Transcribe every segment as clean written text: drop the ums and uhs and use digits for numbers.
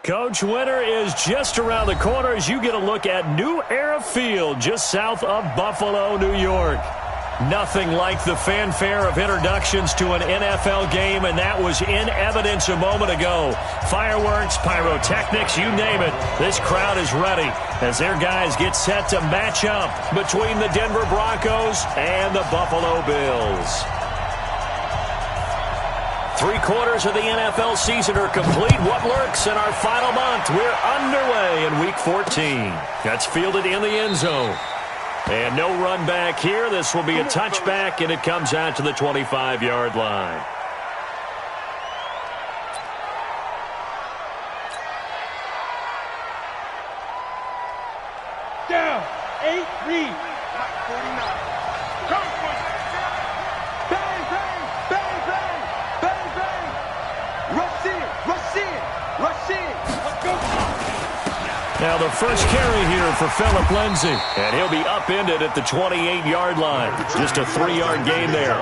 Coach, winter is just around the corner as you get a look at New Era Field just south of Buffalo, New York. Nothing like the fanfare of introductions to an NFL game, and that was in evidence a moment ago. Fireworks, pyrotechnics, you name it. This crowd is ready as their guys get set to match up between the Denver Broncos and the Buffalo Bills. 3/4 of the NFL season are complete. What lurks in our final month? We're underway in Week 14. That's fielded in the end zone. And no run back here. This will be a touchback, and it comes out to the 25-yard line. Down. 8 read. 49. Come for it. Bang, bang, bang, bang, bang, bang. Rush in, rush in, rush in. Let's go. Now the first carry here for Phillip Lindsay. And he'll be upended at the 28-yard line. Just a 3-yard gain there.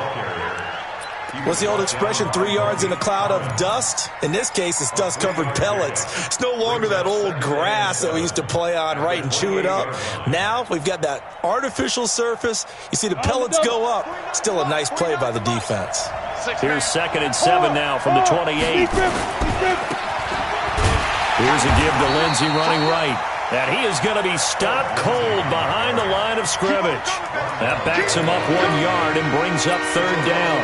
What's the old expression, 3 yards in a cloud of dust? In this case, it's dust-covered pellets. It's no longer that old grass that we used to play on, right, and chew it up. Now we've got that artificial surface. You see the pellets go up. Still a nice play by the defense. Here's 2nd and 7 now from the 28. Here's a give to Lindsay running right. And he is going to be stopped cold behind the line of scrimmage. That backs him up 1 yard and brings up 3rd down.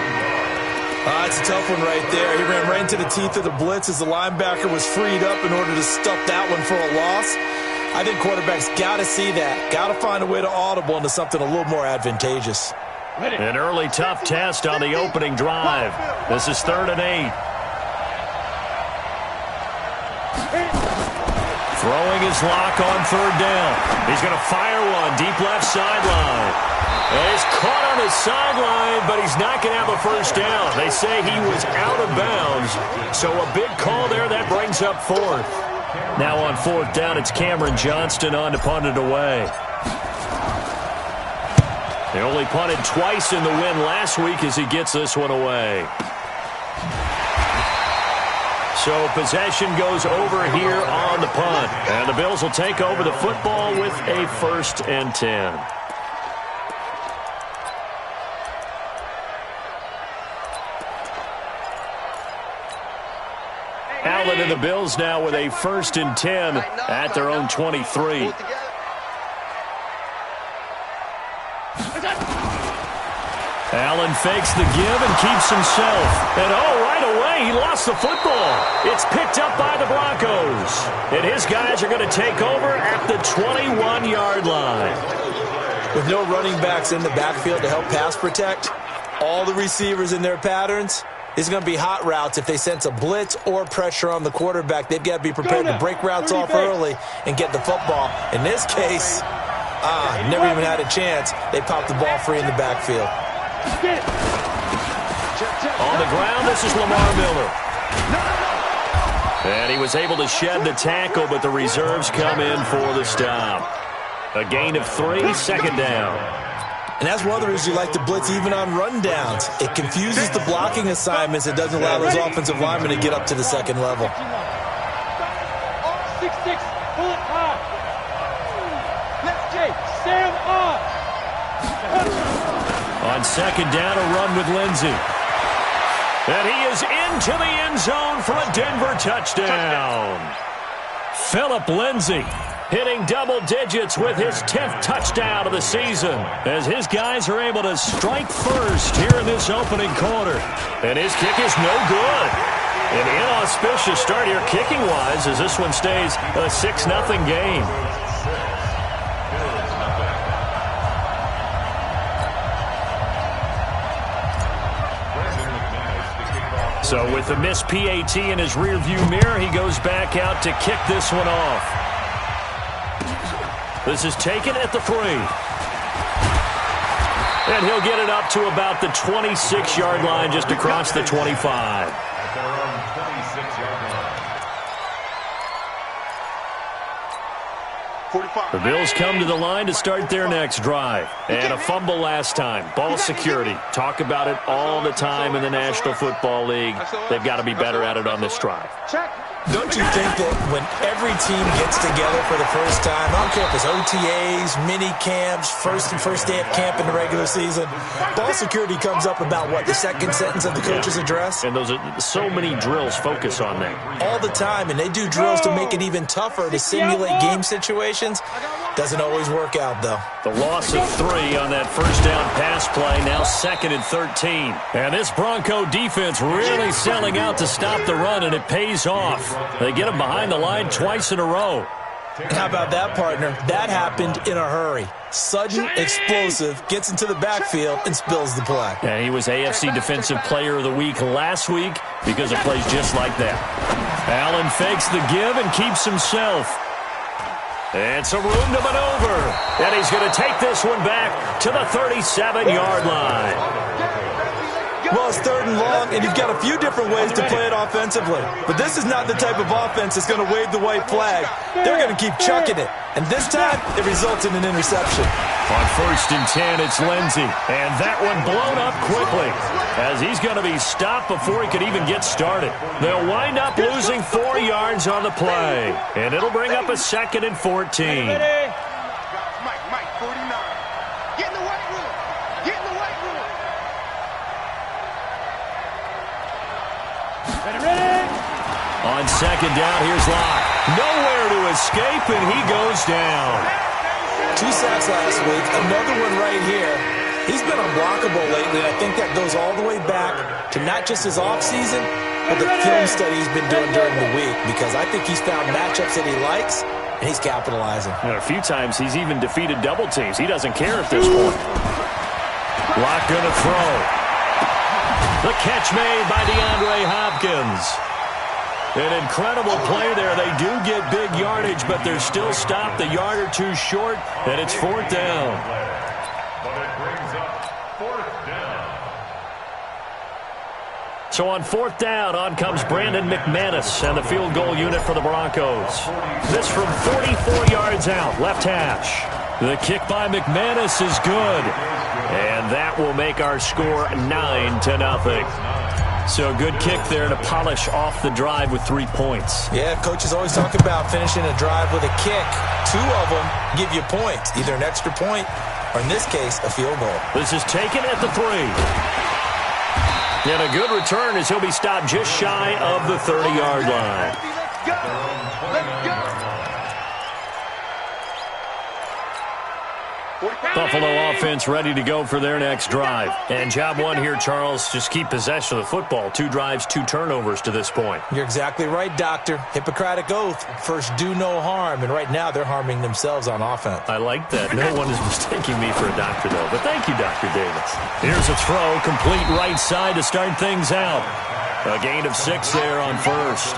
It's a tough one right there. He ran right into the teeth of the blitz as the linebacker was freed up in order to stuff that one for a loss. I think quarterbacks got to see that. Got to find a way to audible into something a little more advantageous. An early tough test on the opening drive. This is 3rd and 8. Throwing his lock on 3rd down. He's going to fire one deep left sideline. And he's caught on his sideline, but he's not going to have a first down. They say he was out of bounds. So a big call there. That brings up 4th. Now on 4th down, it's Cameron Johnston on to punt it away. They only punted twice in the win last week as he gets this one away. So possession goes over here on the punt. And the Bills will take over the football with a 1st and 10. Allen and the Bills now with a 1st and 10 at their own 23. Allen fakes the give and keeps himself. And right away, he lost the football. It's picked up by the Broncos. And his guys are going to take over at the 21-yard line. With no running backs in the backfield to help pass protect, all the receivers in their patterns, it's going to be hot routes. If they sense a blitz or pressure on the quarterback, they've got to be prepared to break routes off early and get the football. In this case, never even had a chance. They popped the ball free in the backfield. On the ground, this is Lamar Miller. And he was able to shed the tackle, but the reserves come in for the stop. A gain of 3, 2nd down. And that's one of the reasons you like to blitz even on rundowns. It confuses the blocking assignments. It doesn't allow those offensive linemen to get up to the 2nd level. 6-6, pull it high. Let's Jay, Sam up. On 2nd down, a run with Lindsay. And he is into the end zone for a Denver touchdown. Phillip Lindsay hitting double digits with his 10th touchdown of the season as his guys are able to strike first here in this opening quarter. And his kick is no good. An inauspicious start here kicking-wise as this one stays a 6-0 game. So with the missed PAT in his rearview mirror, he goes back out to kick this one off. This is taken at the 3. And he'll get it up to about the 26-yard line, just across the 25. The Bills come to the line to start their next drive. And a fumble last time. Ball security. Talk about it all the time in the National Football League. They've got to be better at it on this drive. Check. Don't you think that when every team gets together for the first time, I don't care if it's OTAs, mini camps, first day of camp in the regular season, ball security comes up about, what, the second sentence of the coach's address? And those are so many drills focus on that. All the time, and they do drills to make it even tougher to simulate game situations. Doesn't always work out, though. The loss of 3 on that first down pass play, now 2nd and 13. And this Bronco defense really selling out to stop the run, and it pays off. They get him behind the line twice in a row. How about that, partner? That happened in a hurry. Sudden, explosive, gets into the backfield, and spills the play. Yeah, he was AFC Defensive Player of the Week last week because of plays just like that. Allen fakes the give and keeps himself. It's a room to maneuver. And he's going to take this one back to the 37-yard line. Well, it's 3rd and long, and you've got a few different ways to play it offensively. But this is not the type of offense that's going to wave the white flag. They're going to keep chucking it. And this time, it results in an interception. On 1st and 10, it's Lindsey. And that one blown up quickly as he's going to be stopped before he could even get started. They'll wind up losing 4 yards on the play. And it'll bring up a 2nd and 14. Mike, 49. Get in the white room. Get in the white room. Ready. On 2nd down, here's Locke. Nowhere to escape, and he goes down. 2 sacks last week, another one right here. He's been unblockable lately, and I think that goes all the way back to not just his offseason, but the film study he's been doing during the week, because I think he's found matchups that he likes, and he's capitalizing. And a few times he's even defeated double teams. He doesn't care at this point. Locke going to throw. The catch made by DeAndre Hopkins. An incredible play there. They do get big yardage, but they're still stopped a yard or 2 short, and it's 4th down. So on 4th down, on comes Brandon McManus and the field goal unit for the Broncos. This from 44 yards out, left hash. The kick by McManus is good. And that will make our score 9-0. So a good kick there to polish off the drive with 3 points. Yeah, coaches always talk about finishing a drive with a kick. 2 of them give you points, either an extra point or, in this case, a field goal. This is taken at the 3. And a good return as he'll be stopped just shy of the 30-yard line. Let's go. Let's go. Buffalo offense ready to go for their next drive. And job 1 here, Charles, just keep possession of the football. 2 drives, 2 turnovers to this point. You're exactly right, Doctor. Hippocratic oath. First, do no harm. And right now, they're harming themselves on offense. I like that. No one is mistaking me for a doctor, though. But thank you, Dr. Davis. Here's a throw, complete right side to start things out. A gain of 6 there on 1st.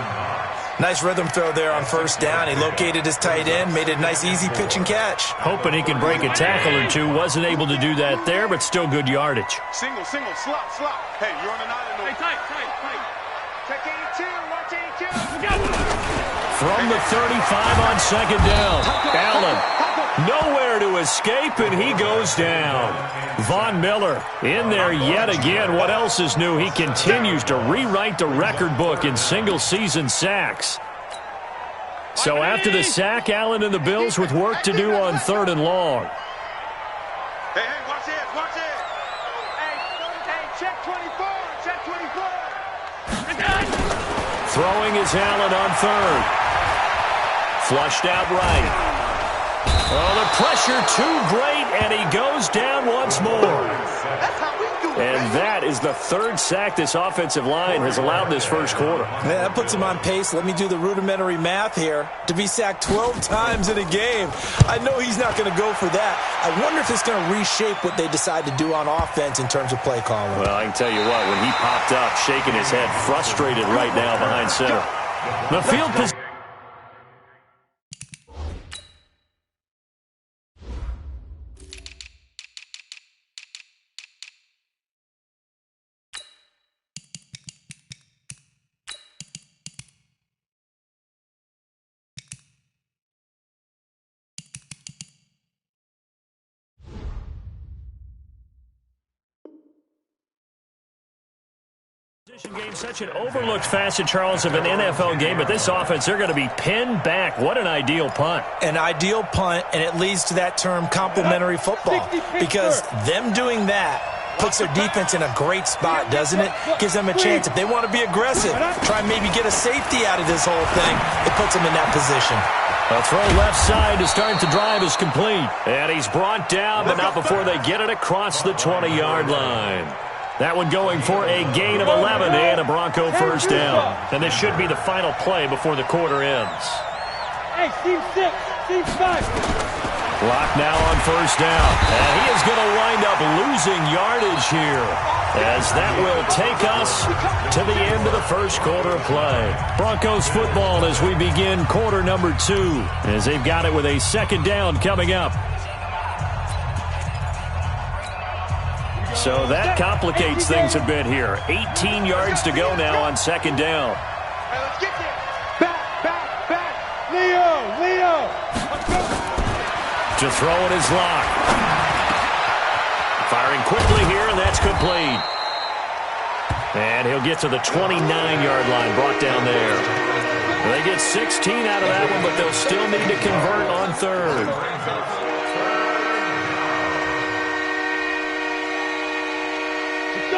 Nice rhythm throw there on 1st down. He located his tight end, made a nice easy pitch and catch. Hoping he could break a tackle or 2. Wasn't able to do that there, but still good yardage. Single, slop. Hey, you're on an island. Hey, tight. Check 82, watch 82. From the 35 on 2nd down. Allen, nowhere to escape, and he goes down. Von Miller in there yet again. What else is new? He continues to rewrite the record book in single-season sacks. So after the sack, Allen and the Bills with work to do on 3rd and long. Hey, watch it. Hey, check 24. Throwing is Allen on 3rd. Flushed out right. Oh, the pressure too great, and he goes down once more. And that is the 3rd sack this offensive line has allowed this first quarter. Yeah, that puts him on pace. Let me do the rudimentary math here. To be sacked 12 times in a game, I know he's not going to go for that. I wonder if it's going to reshape what they decide to do on offense in terms of play calling. Well, I can tell you what, when he popped up, shaking his head, frustrated right now behind center. The field position. Game, such an overlooked facet, Charles, of an NFL game, but this offense, they're going to be pinned back. What an ideal punt. An ideal punt, and it leads to that term complementary football, because them doing that puts their defense in a great spot, doesn't it? Gives them a chance. If they want to be aggressive, try and maybe get a safety out of this whole thing, it puts them in that position. A throw left side to start the drive is complete. And he's brought down, but not before they get it across the 20-yard line. That one going for a gain of 11 and a Bronco first down. And this should be the final play before the quarter ends. Hey, team 6, team 5. Clock now on first down. And he is going to wind up losing yardage here, as that will take us to the end of the first quarter of play. Broncos football as we begin quarter number 2, as they've got it with a second down coming up. So that complicates things a bit here. 18 yards to go now on second down. Hey, let's get there. Back. Leo. Let's go. To throw it is Locke. Firing quickly here, and that's complete. And he'll get to the 29-yard line, brought down there. They get 16 out of that one, but they'll still need to convert on third.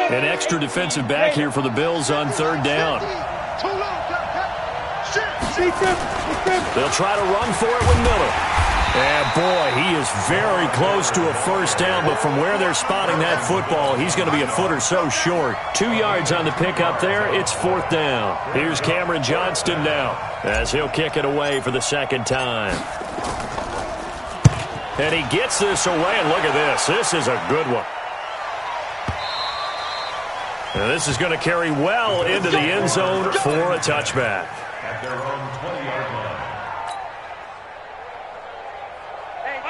An extra defensive back here for the Bills on third down. They'll try to run for it with Miller. And, boy, he is very close to a first down, but from where they're spotting that football, he's going to be a foot or so short. 2 yards on the pickup there. It's fourth down. Here's Cameron Johnston now, as he'll kick it away for the second time. And he gets this away, and look at this. This is a good one. And this is going to carry well into the end zone for a touchback.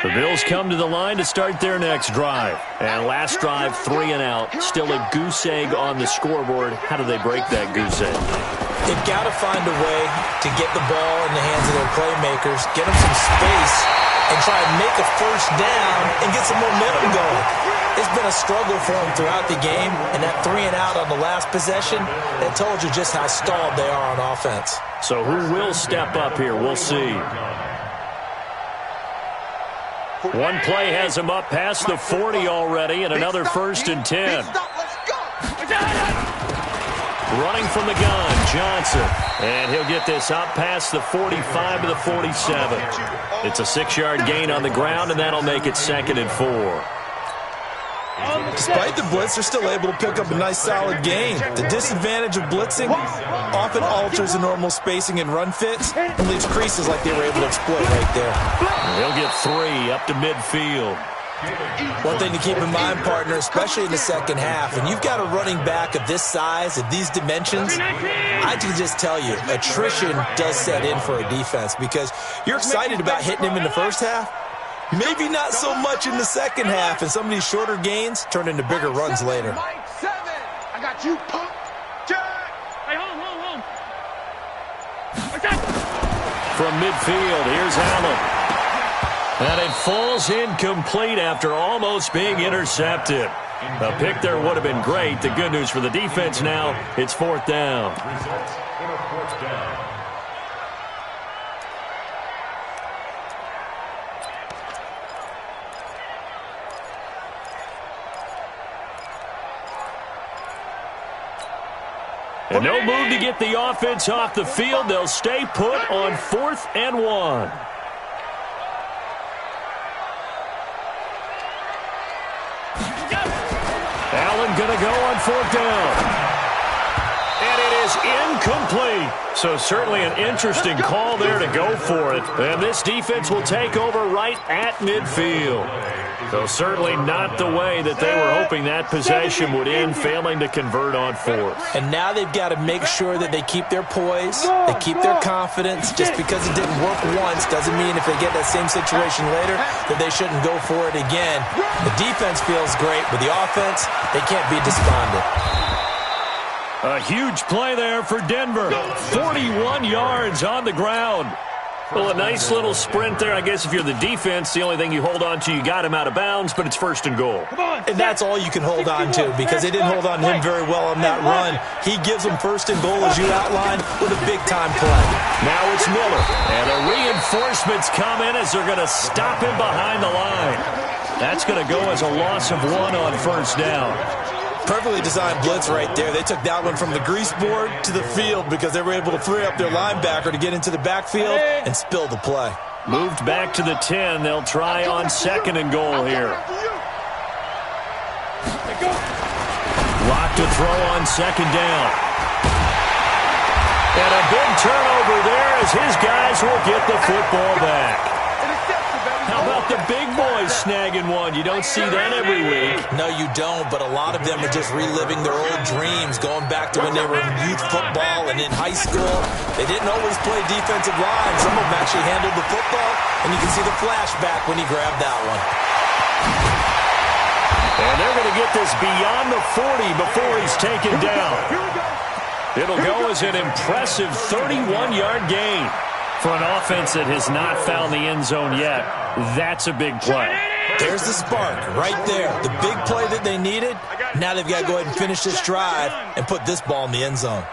The Bills come to the line to start their next drive. And last drive, 3 and out. Still a goose egg on the scoreboard. How do they break that goose egg? They've got to find a way to get the ball in the hands of their playmakers, get them some space, and try and make a first down and get some momentum going. It's been a struggle for them throughout the game, and that 3 and out on the last possession, that told you just how stalled they are on offense. So who will step up here? We'll see. One play has him up past the 40 already, and another first and 10. Running from the gun, Johnson. And he'll get this up past the 45 to the 47. It's a 6-yard gain on the ground, and that'll make it 2nd and 4. Despite the blitz, they're still able to pick up a nice, solid gain. The disadvantage of blitzing often alters the normal spacing and run fits and leaves creases like they were able to exploit right there. He'll get 3 up to midfield. One thing to keep in mind, partner, especially in the second half, when you've got a running back of this size, of these dimensions, I can just tell you, attrition does set in for a defense, because you're excited about hitting him in the first half. Maybe not so much in the second half, and some of these shorter gains turn into bigger runs later. I got you, punk. Hey, hold. From midfield, here's Allen. And it falls incomplete after almost being intercepted. A pick there would have been great. The good news for the defense now, it's 4th down. And no move to get the offense off the field. They'll stay put on 4th and 1. Allen going to go on 4th down. And it is incomplete. So certainly an interesting call there to go for it. And this defense will take over right at midfield. So certainly not the way that they were hoping that possession would end, failing to convert on 4th. And now they've got to make sure that they keep their poise, they keep their confidence. Just because it didn't work once doesn't mean if they get that same situation later that they shouldn't go for it again. The defense feels great, but the offense, they can't be despondent. A huge play there for Denver. 41 yards on the ground. Well, a nice little sprint there. I guess if you're the defense, the only thing you hold on to, you got him out of bounds, but it's first and goal. And that's all you can hold on to because they didn't hold on to him very well on that run. He gives them first and goal, as you outlined, with a big-time play. Now it's Miller, and the reinforcements come in as they're going to stop him behind the line. That's going to go as a loss of 1 on first down. Perfectly designed blitz right there. They took that one from the grease board to the field because they were able to free up their linebacker to get into the backfield and spill the play. Moved back to the 10. They'll try on second and goal here. Lock to throw on second down. And a big turnover there as his guys will get the football back. How about the big boys snagging one? You don't see that every week. No, you don't, but a lot of them are just reliving their old dreams, going back to when they were in youth football and in high school. They didn't always play defensive line. Some of them actually handled the football, and you can see the flashback when he grabbed that one. And they're going to get this beyond the 40 before he's taken down. It'll go as an impressive 31-yard gain. For an offense that has not found the end zone yet, that's a big play. There's the spark right there. The big play that they needed. Now they've got to go ahead and finish this drive and put this ball in the end zone.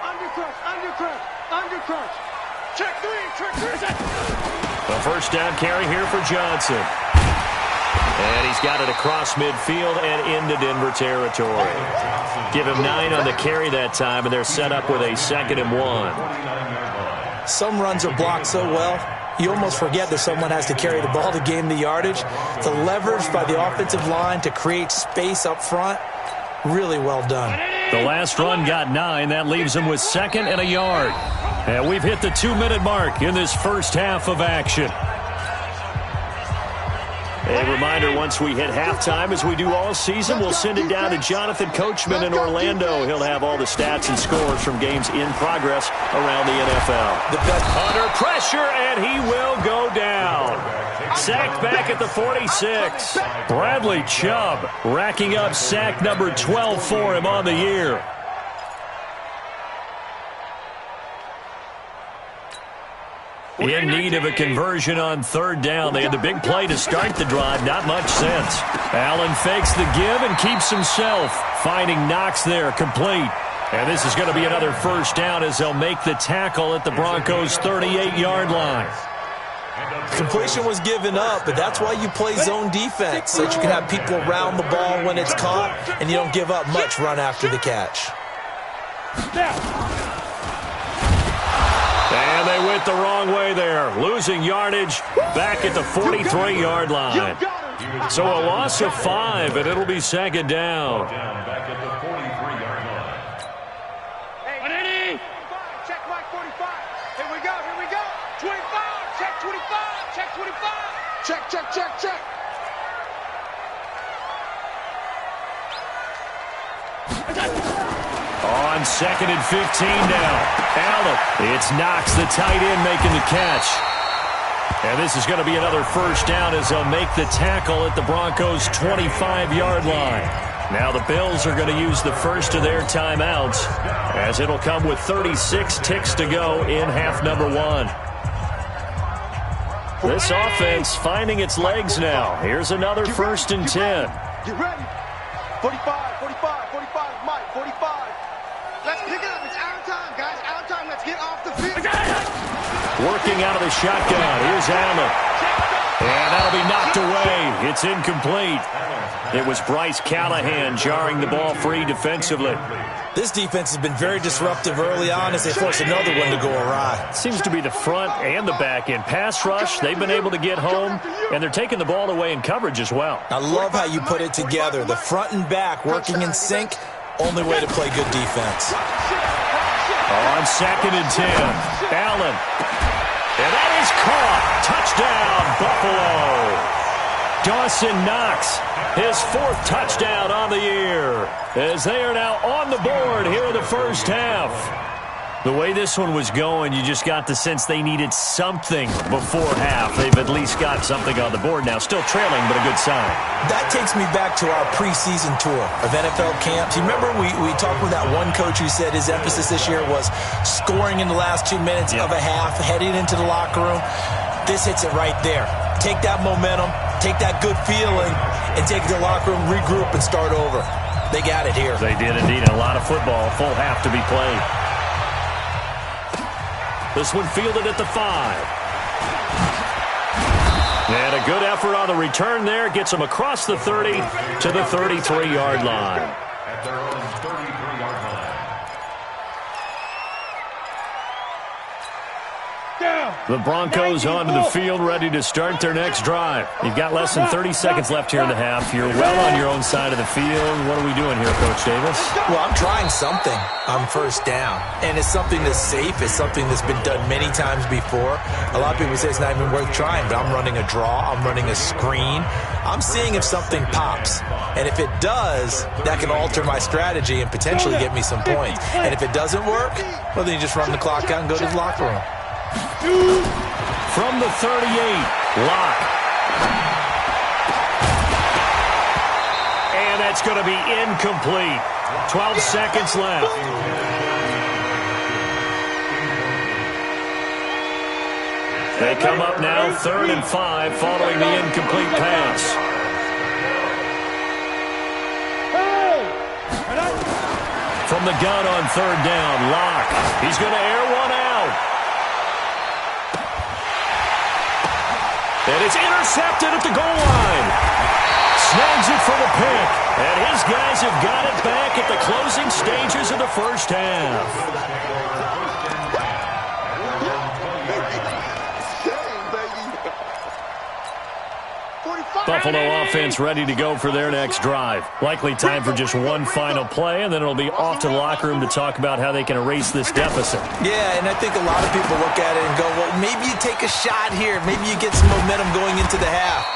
A first down carry here for Johnson. And he's got it across midfield and into Denver territory. Give him 9 on the carry that time, and they're set up with a 2nd and 1. Some runs are blocked so well, you almost forget that someone has to carry the ball to gain the yardage. The leverage by the offensive line to create space up front, really well done. The last run got 9. That leaves them with 2nd and a yard. And we've hit the 2-minute mark in this first half of action. A reminder, once we hit halftime, as we do all season, we'll send it down to Jonathan Coachman in Orlando. He'll have all the stats and scores from games in progress around the NFL. Under pressure, and he will go down. Sacked back at the 46. Bradley Chubb racking up sack number 12 for him on the year. In need of a conversion on 3rd down. They had the big play to start the drive. Not much sense. Allen fakes the give and keeps himself. Finding Knox there, complete. And this is going to be another first down as they'll make the tackle at the Broncos' 38-yard line. Completion was given up, but that's why you play zone defense, so that you can have people around the ball when it's caught, and you don't give up much run after the catch. And they went the wrong way there, losing yardage back at the 43-yard line. So a loss of 5, and it'll be 2nd down. Hey, check Mike 45. Here we go. 25, check 25, check 25. Check. On 2nd and 15 now. Allen. It's Knox, the tight end, making the catch. And this is going to be another first down as they'll make the tackle at the Broncos' 25-yard line. Now the Bills are going to use the first of their timeouts as it'll come with 36 ticks to go in half number 1. This offense finding its legs now. Here's another 1st and 10. Get ready. 45, Mike, 45. Let's pick it up. It's out of time, guys. Out of time. Let's get off the field. Working out of the shotgun. Here's Allen. And that'll be knocked away. It's incomplete. It was Bryce Callahan jarring the ball free defensively. This defense has been very disruptive early on as they force another one to go awry. Seems to be the front and the back end. Pass rush, they've been able to get home, and they're taking the ball away in coverage as well. I love how you put it together. The front and back working in sync, only way to play good defense. On 2nd and 10, Allen. And that is caught. Touchdown, Buffalo. Dawson Knox, his 4th touchdown on the year, as they are now on the board here in the first half. The way this one was going, you just got the sense they needed something before half. They've at least got something on the board now. Still trailing, but a good sign. That takes me back to our preseason tour of NFL camps. You remember we talked with that one coach who said his emphasis this year was scoring in the last 2 minutes of a half, heading into the locker room. This hits it right there. Take that momentum, take that good feeling, and take it to the locker room, regroup, and start over. They got it here. They did indeed. A lot of football, full half to be played. This one fielded at the 5. And a good effort on the return there. Gets him across the 30 to the 33-yard line. At their own 33-yard line. The Broncos onto the field, ready to start their next drive. You've got less than 30 seconds left here in the half. You're well on your own side of the field. What are we doing here, Coach Davis? Well, I'm trying something on first down, and it's something that's safe. It's something that's been done many times before. A lot of people say it's not even worth trying, but I'm running a draw. I'm running a screen. I'm seeing if something pops, and if it does, that can alter my strategy and potentially get me some points. And if it doesn't work, well, then you just run the clock out and go to the locker room. From the 38, Locke. And that's going to be incomplete. 12 seconds left. They come up now, 3rd and 5, following the incomplete pass. From the gun on 3rd down, Locke. He's going to air one out. And it's intercepted at the goal line. Snags it for the pick. And his guys have got it back at the closing stages of the first half. Buffalo offense ready to go for their next drive. Likely time for just one final play, and then it'll be off to the locker room to talk about how they can erase this deficit. Yeah, and I think a lot of people look at it and go, well, maybe you take a shot here. Maybe you get some momentum going into the half.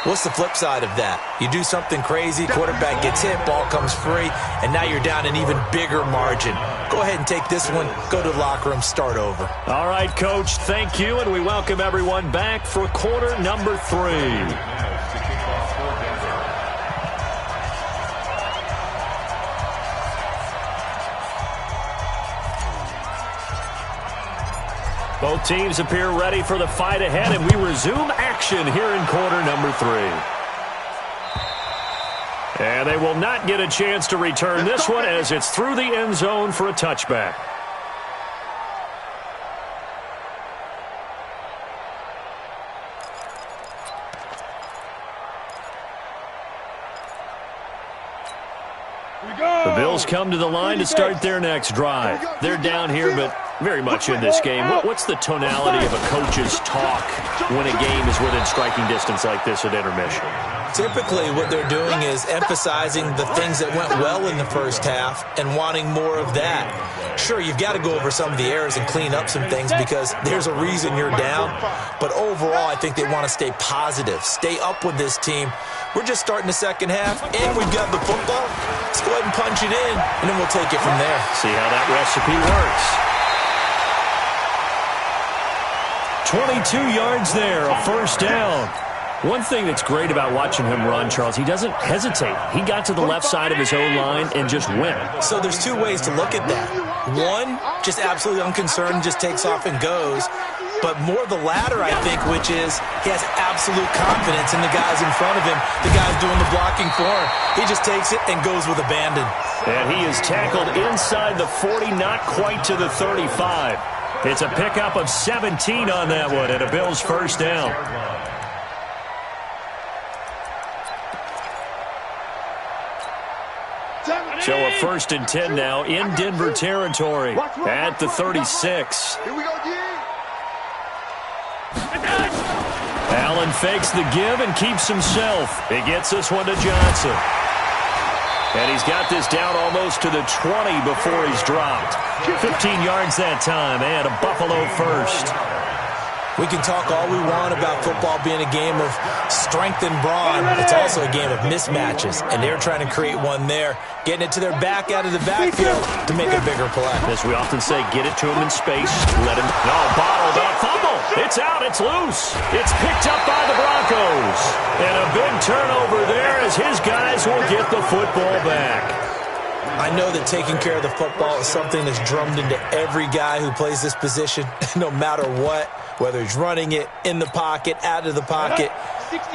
What's the flip side of that? You do something crazy, quarterback gets hit, ball comes free, and now you're down an even bigger margin. Go ahead and take this one, go to the locker room, start over. All right, Coach, thank you, and we welcome everyone back for quarter number 3. Both teams appear ready for the fight ahead, and we resume action here in quarter number 3. And they will not get a chance to return this one as it's through the end zone for a touchback. The Bills come to the line to start their next drive. They're down here, but very much in this game. What's the tonality of a coach's talk when a game is within striking distance like this at intermission? Typically, what they're doing is emphasizing the things that went well in the first half and wanting more of that. Sure, you've got to go over some of the errors and clean up some things because there's a reason you're down. But overall, I think they want to stay positive, stay up with this team. We're just starting the second half, and we've got the football. Let's go ahead and punch it in, and then we'll take it from there. See how that recipe works. 22 yards there, a first down. One thing that's great about watching him run, Charles, he doesn't hesitate. He got to the left side of his own line and just went. So there's two ways to look at that. One, just absolutely unconcerned, just takes off and goes. But more the latter, I think, which is he has absolute confidence in the guys in front of him, the guys doing the blocking for him. He just takes it and goes with abandon. And he is tackled inside the 40, not quite to the 35. It's a pickup of 17 on that one and a Bills first down. So a 1st and 10 now in Denver territory at the 36. Here we go, Allen fakes the give and keeps himself. He gets this one to Johnson. And he's got this down almost to the 20 before he's dropped. 15 yards that time and a Buffalo first. We can talk all we want about football being a game of strength and brawn. It's also a game of mismatches, and they're trying to create one there, getting it to their back out of the backfield to make a bigger play. As we often say, get it to him in space. Let him, bottled up, fumble. It's out, it's loose. It's picked up by the Broncos. And a big turnover there as his guys will get the football back. I know that taking care of the football is something that's drummed into every guy who plays this position, no matter what. Whether he's running it, in the pocket, out of the pocket.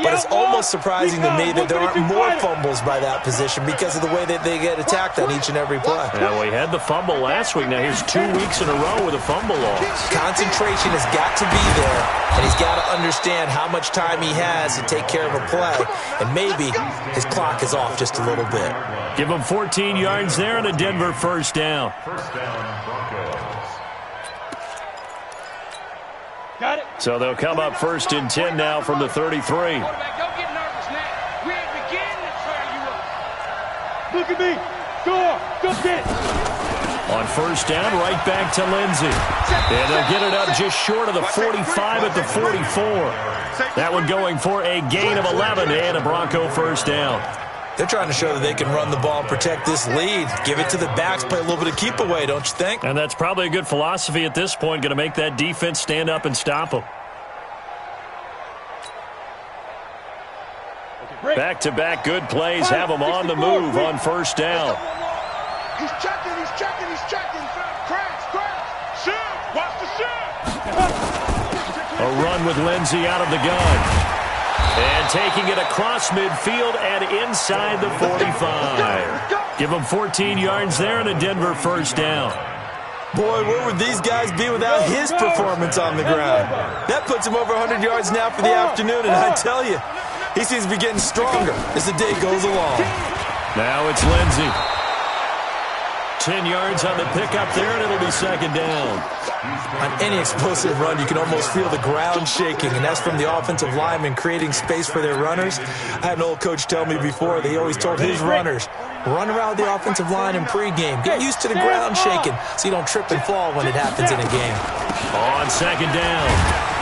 But it's almost surprising to me that there aren't more fumbles by that position because of the way that they get attacked on each and every play. Yeah, well, he had the fumble last week. Now here's 2 weeks in a row with a fumble loss. Concentration has got to be there, and he's got to understand how much time he has to take care of a play. And maybe his clock is off just a little bit. Give him 14 yards there and a Denver first down. First down, Broncos. Got it. So they'll come up first and 10 now from the 33. Quarterback, don't get nervous now. We ain't beginning to tear you up. Look at me. Score. Go get it. On first down, right back to Lindsey. And they'll get it up just short of the 45 at the 44. That one going for a gain of 11 and a Bronco first down. They're trying to show that they can run the ball and protect this lead. Give it to the backs, play a little bit of keep away, don't you think? And that's probably a good philosophy at this point, going to make that defense stand up and stop them. Back-to-back good plays have them on the move on first down. He's checking. Crash. Shoot. Watch the shoot. A run with Lindsey out of the gun. And taking it across midfield and inside the 45. Give them 14 yards there and a Denver first down. Boy, where would these guys be without his performance on the ground? That puts him over 100 yards now for the afternoon, and I tell you, he seems to be getting stronger as the day goes along. Now it's Lindsey. 10 yards on the pickup there, and it'll be second down. On any explosive run, you can almost feel the ground shaking, and that's from the offensive linemen creating space for their runners. I had an old coach tell me before, they always told his runners, run around the offensive line in pregame. Get used to the ground shaking so you don't trip and fall when it happens in a game. On second down,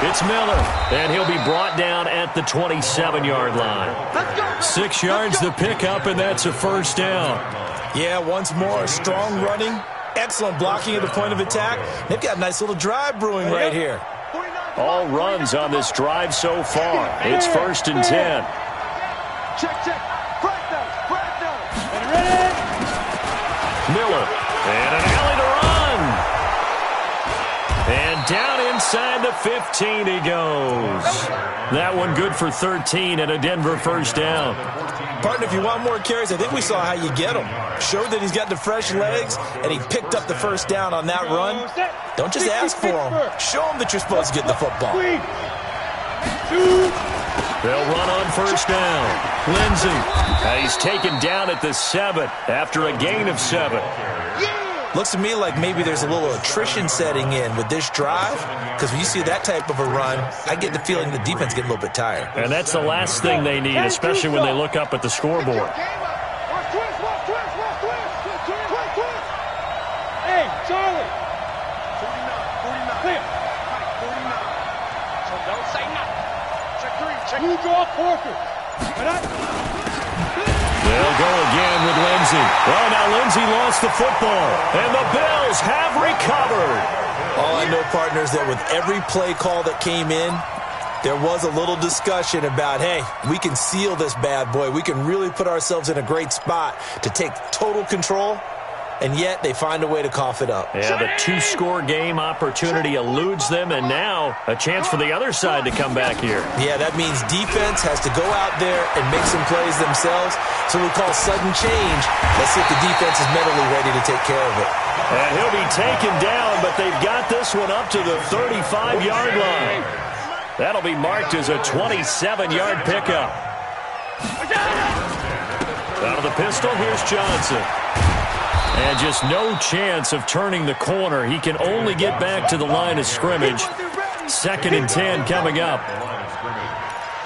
it's Miller, and he'll be brought down at the 27-yard line. 6 yards the pickup, and that's a first down. Yeah, once more, strong running, excellent blocking at the point of attack. They've got a nice little drive brewing right here. All runs on this drive so far. It's first and 10. Check. Break those. And ready? Miller, and an alley to run. And down inside the 15 he goes. That one good for 13 and a Denver first down. Partner, if you want more carries, I think we saw how you get him. Showed that he's got the fresh legs, and he picked up the first down on that run. Don't just ask for him. Show him that you're supposed to get the football. They'll run on first down. Lindsey, he's taken down at the 7 after a gain of 7. Looks to me like maybe there's a little attrition setting in with this drive, because when you see that type of a run, I get the feeling the defense getting a little bit tired. And that's the last thing they need, especially when they look up at the scoreboard. Hey, Charlie. 49. Clear. 49. So don't say nothing. Check 3. You draw Corker. They'll go again with Lindsey. Well, now Lindsey lost the football, and the Bills have recovered. All I know, partners, that with every play call that came in, there was a little discussion about, hey, we can seal this bad boy. We can really put ourselves in a great spot to take total control, and yet they find a way to cough it up. Yeah, the 2-score game opportunity eludes them, and now a chance for the other side to come back here. Yeah, that means defense has to go out there and make some plays themselves. So we call sudden change. Let's see if the defense is mentally ready to take care of it. And he'll be taken down, but they've got this one up to the 35-yard line. That'll be marked as a 27-yard pickup. Out of the pistol, here's Johnson. And just no chance of turning the corner. He can only get back to the line of scrimmage. 2nd and 10 coming up.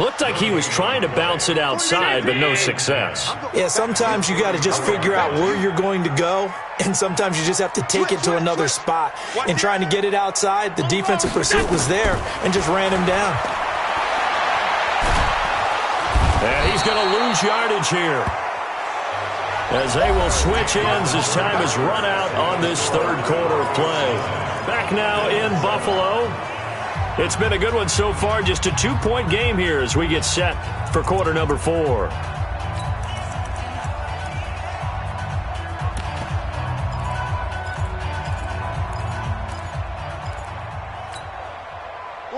Looked like he was trying to bounce it outside, but no success. Yeah, sometimes you got to just figure out where you're going to go, and sometimes you just have to take it to another spot. And trying to get it outside, the defensive pursuit was there and just ran him down. And he's going to lose yardage here, as they will switch ends as time has run out on this third quarter of play. Back now in Buffalo. It's been a good one so far, just a 2-point game here as we get set for quarter number 4.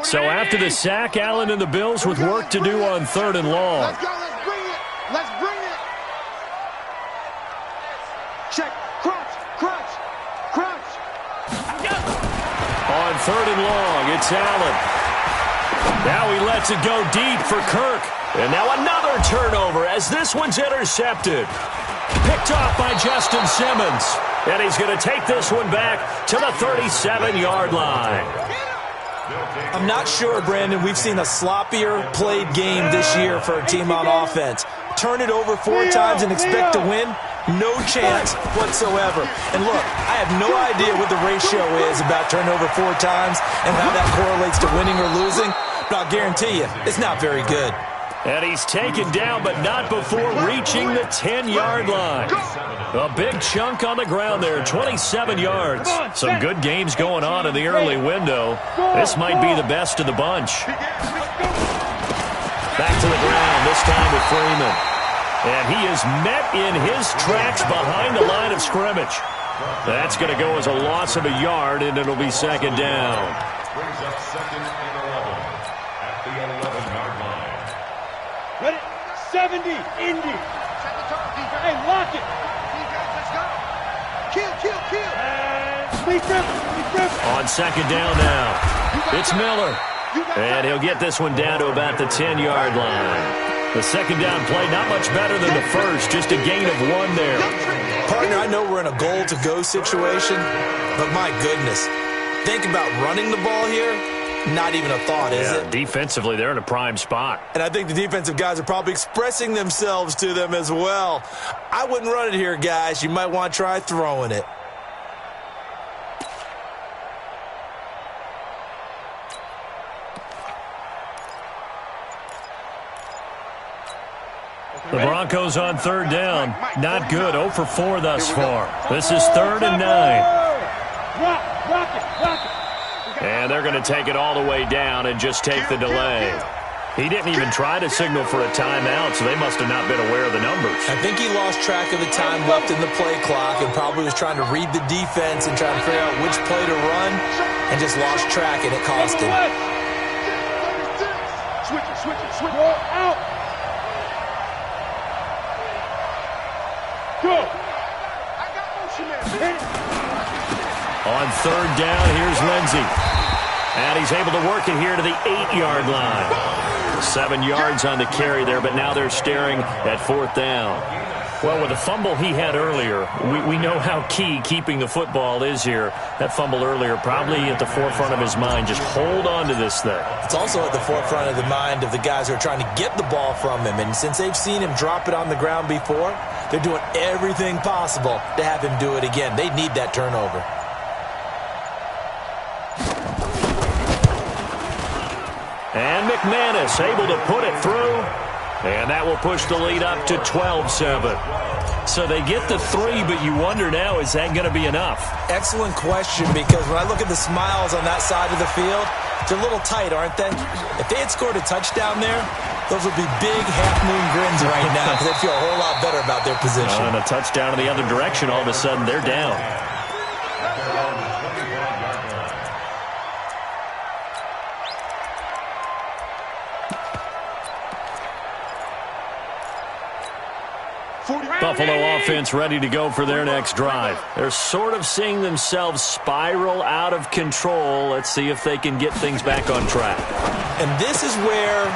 So after the sack, Allen and the Bills with work to do on 3rd and long. Let's go, let's bring it. Let's bring it. Check, crunch, crunch, crunch. On 3rd and long, it's Allen. Now he lets it go deep for Kirk. And now another turnover as this one's intercepted. Picked off by Justin Simmons. And he's going to take this one back to the 37-yard line. I'm not sure, Brandon, we've seen a sloppier played game this year for a team on offense. Turn it over 4 times and expect to win? No chance whatsoever. And look, I have no idea what the ratio is about turnover 4 times and how that correlates to winning or losing, but I'll guarantee you, it's not very good. And he's taken down, but not before reaching the 10-yard line. A big chunk on the ground there, 27 yards. Some good games going on in the early window. This might be the best of the bunch. Back to the ground, this time with Freeman. And he is met in his tracks behind the line of scrimmage. That's going to go as a loss of a yard, and it'll be 2nd down. Brings up 2nd and 11 at the 11-yard line. Ready? 70, Indy. Hey, lock it. Let's go. Kill. On 2nd down now, it's Miller. And he'll get this one down to about the 10-yard line. The 2nd down play, not much better than the first, just a gain of 1 there. Partner, I know we're in a goal-to-go situation, but my goodness, think about running the ball here. Not even a thought, is it? Defensively, they're in a prime spot. And I think the defensive guys are probably expressing themselves to them as well. I wouldn't run it here, guys. You might want to try throwing it. The Broncos on 3rd down. Not good. 0 for 4 thus far. This is 3rd and 9. And they're going to take it all the way down and just take the delay. He didn't even try to signal for a timeout, so they must have not been aware of the numbers. I think he lost track of the time left in the play clock and probably was trying to read the defense and trying to figure out which play to run and just lost track, and it cost him. Switch it. Roll out. Go. On 3rd down, here's Lindsey. And he's able to work it here to the 8-yard line. 7 yards on the carry there, but now they're staring at 4th down. Well, with the fumble he had earlier, we know how key keeping the football is here. That fumble earlier probably at the forefront of his mind. Just hold on to this thing. It's also at the forefront of the mind of the guys who are trying to get the ball from him. And since they've seen him drop it on the ground before, they're doing everything possible to have him do it again. They need that turnover. And McManus able to put it through. And that will push the lead up to 12-7. So they get the 3, but you wonder now, is that going to be enough? Excellent question, because when I look at the smiles on that side of the field, they're a little tight, aren't they? If they had scored a touchdown there, those would be big half-moon grins right now because they'd feel a whole lot better about their position. And a touchdown in the other direction, all of a sudden they're down. Buffalo offense ready to go for their next drive. They're sort of seeing themselves spiral out of control. Let's see if they can get things back on track. And this is where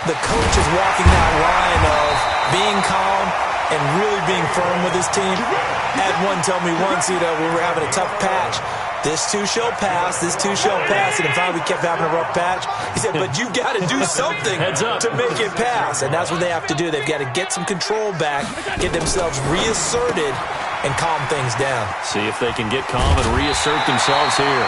the coach is walking that line of being calm and really being firm with his team. Had one tell me once, we were having a tough patch. This too shall pass. This too shall pass. And finally we kept having a rough patch. He said, but you got to do something to make it pass. And that's what they have to do. They've got to get some control back, get themselves reasserted, and calm things down. See if they can get calm and reassert themselves here.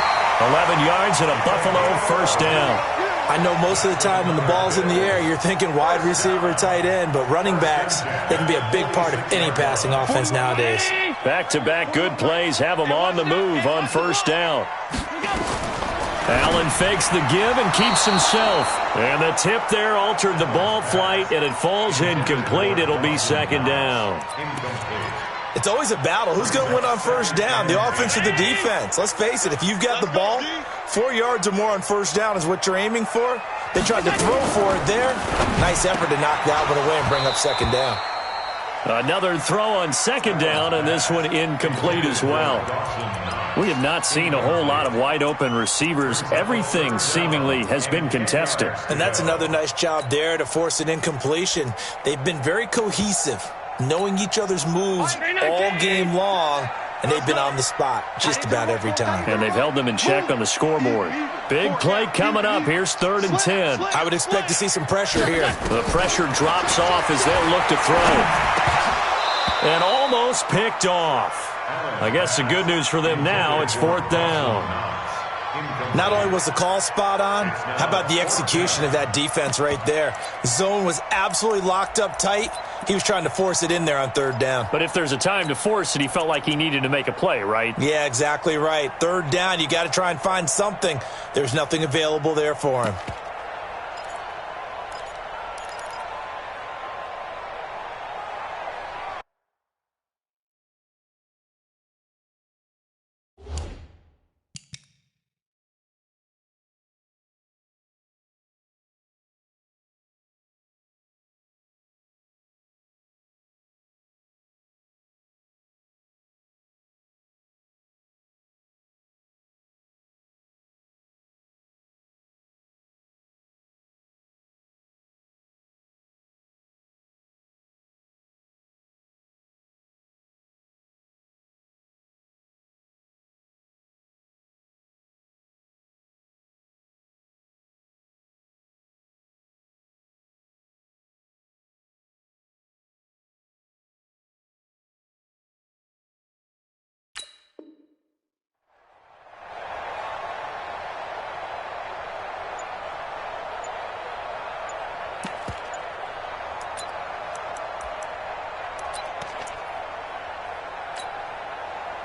11 yards and a Buffalo first down. I know most of the time when the ball's in the air, you're thinking wide receiver, tight end, but running backs, they can be a big part of any passing offense nowadays. Back-to-back good plays have them on the move on first down. Allen fakes the give and keeps himself. And the tip there altered the ball flight, and it falls incomplete. It'll be second down. It's always a battle. Who's going to win on first down, the offense or the defense? Let's face it, if you've got the ball, 4 yards or more on first down is what you're aiming for. They tried to throw for it there. Nice effort to knock that one away and bring up second down. Another throw on second down, and this one incomplete as well. We have not seen a whole lot of wide-open receivers. Everything seemingly has been contested. And that's another nice job there to force an incompletion. They've been very cohesive, knowing each other's moves all game long, and they've been on the spot just about every time. And they've held them in check on the scoreboard. Big play coming up. Here's 3rd and 10. I would expect to see some pressure here. The pressure drops off as they'll look to throw. And almost picked off. I guess the good news for them now, it's 4th down. Not only was the call spot on, how about the execution of that defense right there? The zone was absolutely locked up tight. He was trying to force it in there on 3rd down. But if there's a time to force it, he felt like he needed to make a play, right? Yeah, exactly right. 3rd down, you got to try and find something. There's nothing available there for him.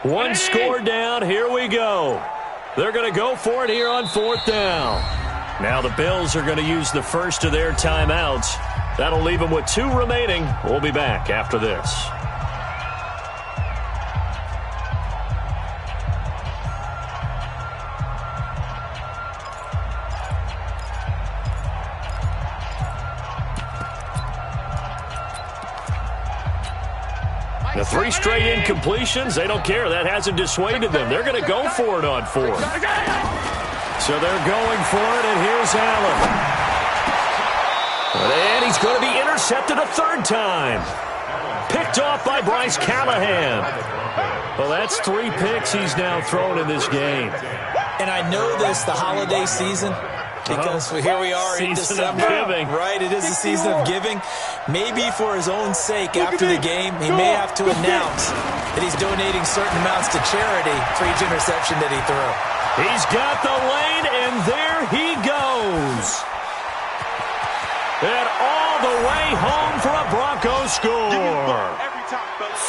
One score down. Here we go. They're going to go for it here on 4th down. Now the Bills are going to use the first of their timeouts. That'll leave them with 2 remaining. We'll be back after this. The 3 straight incompletions, they don't care. That hasn't dissuaded them. They're going to go for it on 4th. So they're going for it, and here's Allen. And he's going to be intercepted a 3rd time. Picked off by Bryce Callahan. Well, that's 3 picks he's now thrown in this game. And I know this, the holiday season, because here we are in December, right? It is the season of giving. Maybe for his own sake, after the game, he may have to announce that he's donating certain amounts to charity for each interception that he threw. He's got the lane, and there he goes. And all the way home for a Broncos score.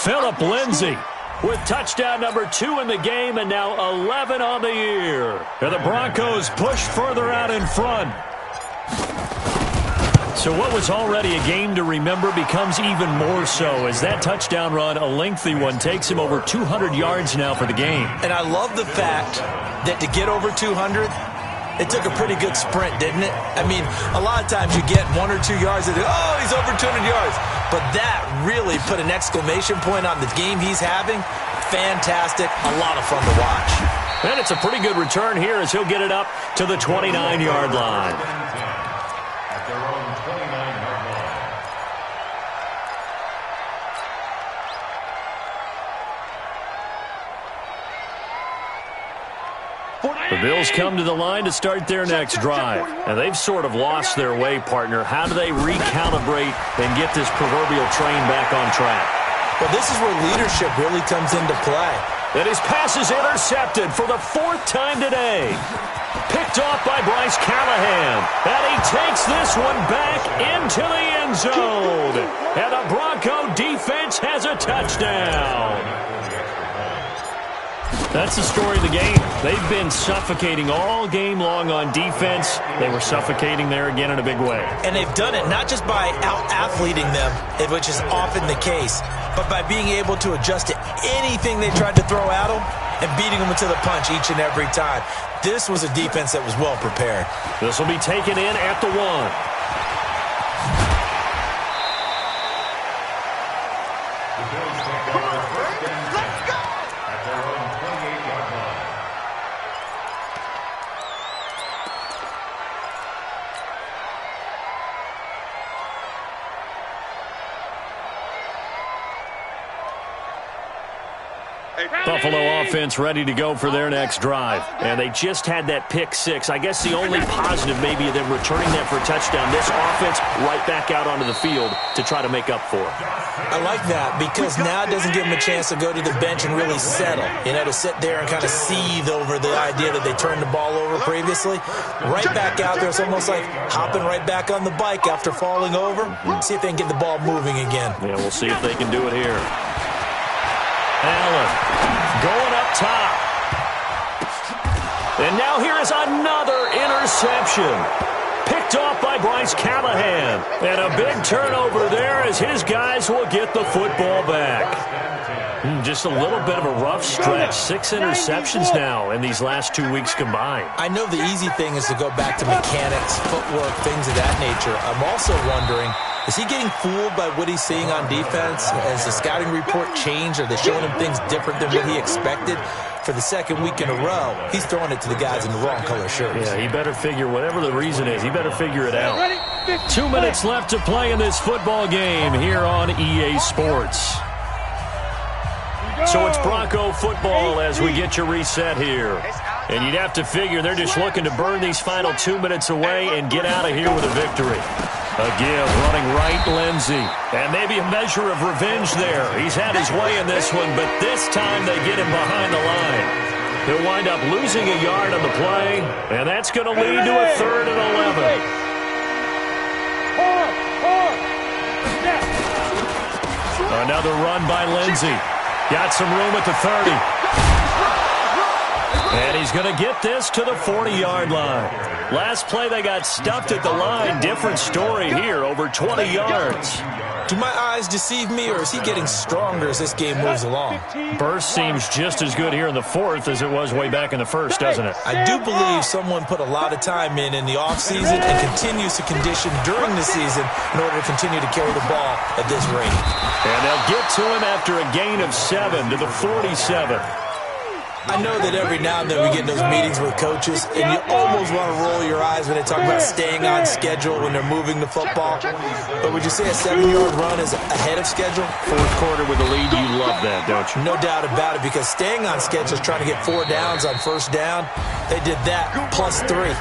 Philip Lindsay with touchdown number 2 in the game, and now 11 on the year. And the Broncos push further out in front. So what was already a game to remember becomes even more so as that touchdown run, a lengthy one, takes him over 200 yards now for the game. And I love the fact that to get over 200, it took a pretty good sprint, didn't it? I mean, a lot of times you get 1 or 2 yards and oh, he's over 200 yards. But that really put an exclamation point on the game he's having. Fantastic. A lot of fun to watch. And it's a pretty good return here as he'll get it up to the 29-yard line. The Bills come to the line to start their next drive. And they've sort of lost their way, partner. How do they recalibrate and get this proverbial train back on track? Well, this is where leadership really comes into play. And his pass is intercepted for the 4th time today. Picked off by Bryce Callahan. And he takes this one back into the end zone. And the Bronco defense has a touchdown. That's the story of the game. They've been suffocating all game long on defense. They were suffocating there again in a big way. And they've done it not just by out-athleting them, which is often the case, but by being able to adjust to anything they tried to throw at them and beating them to the punch each and every time. This was a defense that was well prepared. This will be taken in at the 1. Buffalo offense ready to go for their next drive. And they just had that pick 6. I guess the only positive maybe of them returning that for a touchdown. This offense right back out onto the field to try to make up for it. I like that because now it doesn't give them a chance to go to the bench and really settle. You know, to sit there and kind of seethe over the idea that they turned the ball over previously. Right back out there. It's almost like hopping right back on the bike after falling over. See if they can get the ball moving again. Yeah, we'll see if they can do it here. Allen going up top. And now here is another interception. Picked off by Bryce Callahan. And a big turnover there as his guys will get the football back. Just a little bit of a rough stretch. 6 interceptions now in these last 2 weeks combined. I know the easy thing is to go back to mechanics, footwork, things of that nature. I'm also wondering, is he getting fooled by what he's seeing on defense? Has the scouting report changed? Are they showing him things different than what he expected? For the 2nd week in a row, he's throwing it to the guys in the wrong color shirts. Yeah, he better figure, whatever the reason is, he better figure it out. 2 minutes left to play in this football game here on EA Sports. So it's Bronco football as we get you reset here. And you'd have to figure they're just looking to burn these final 2 minutes away and get out of here with a victory. Again, running right, Lindsey. And maybe a measure of revenge there. He's had his way in this one, but this time they get him behind the line. He'll wind up losing a yard on the play, and that's going to lead to a 3rd and 11. Another run by Lindsey. Got some room at the 30. And he's going to get this to the 40-yard line. Last play, they got stuffed at the line. Different story here, over 20 yards. Do my eyes deceive me, or is he getting stronger as this game moves along? Burst seems just as good here in the 4th as it was way back in the 1st, doesn't it? I do believe someone put a lot of time in the offseason and continues to condition during the season in order to continue to carry the ball at this rate. And they'll get to him after a gain of 7 to the 47. I know that every now and then we get in those meetings with coaches, and you almost want to roll your eyes when they talk about staying on schedule when they're moving the football. But would you say a 7-yard run is ahead of schedule? 4th quarter with the lead, you love that, don't you? No doubt about it, because staying on schedule is trying to get 4 downs on 1st down. They did that, plus 3.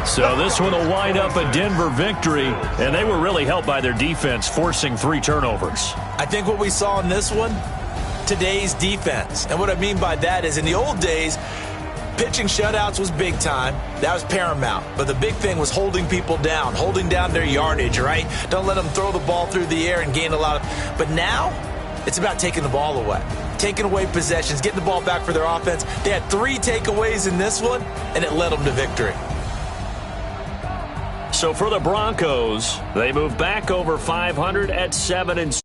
So this one will wind up a Denver victory, and they were really helped by their defense, forcing 3 turnovers. I think what we saw in this one, today's defense. And what I mean by that is in the old days, pitching shutouts was big time. That was paramount. But the big thing was holding people down, holding down their yardage, right? Don't let them throw the ball through the air and gain a lot of... But now, it's about taking the ball away. Taking away possessions, getting the ball back for their offense. They had 3 takeaways in this one, and it led them to victory. So for the Broncos, they move back over 500 at 7-6.